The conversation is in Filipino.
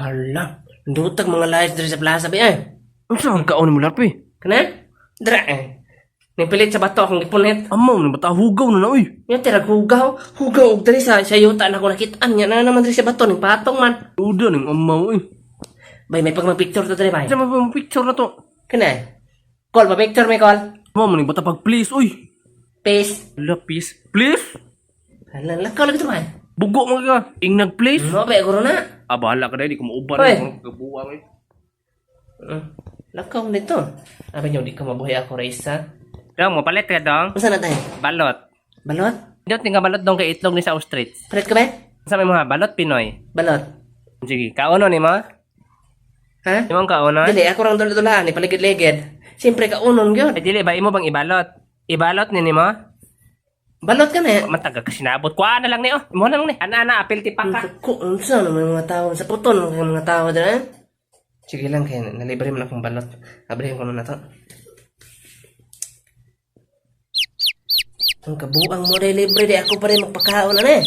Hala, dutag mga layas diri sa plaza ba ay. Ang saan kaon mo lapi? Kana? Dra eh. Nipilit sa bato akong ipunit. Amaw na bata hugaw na oy. Yan tirag hugaw. Hugaw og diri sa yuta na ko nakitaan niya na naman diri sa bato ning patong man. Uda ning amaw eh. Bay may picture to diri bay. Sa mga picture na to. Kana? Call pa picture may call. Amaw ning bata pag please oy. Peace. Lapis. Please? Hala, lakaw lagi to bay. Bugo mo ka. Ingnag please. Mo ba guro na? Ah, bahala ka na, di ko mauban. Hoy. Ako kabuang eh. Lakaw nito. Sabi niyo di ka mabuhay ako raisa. Dong, mapalit ka dong. Unsa na tayo? Balot. Balot? Dito tinga balot dong kay itlog ni sa ostrich. Palit ka ba? Sa may mga balot Pinoy. Balot. Sige, kaono ni mo? Ha? Imong kaono? Dili, ako rang dula-dulaan, ipaligid-ligid. Siyempre, kaunon yun. Ay dili ba imo bang ibalot? Ibalot ni mo? Balot ka na eh. Mataga ka sinabot. Kuha na lang ni oh. Imo na lang ni. Ana apil ti paka. Unsa naman mga tao sa puton ng mga tao dira. Sige lang kaya nalibre man akong balot. Abrihin ko na to. Ang kabuang mo dahil libre di ako pa rin magpakaon na eh.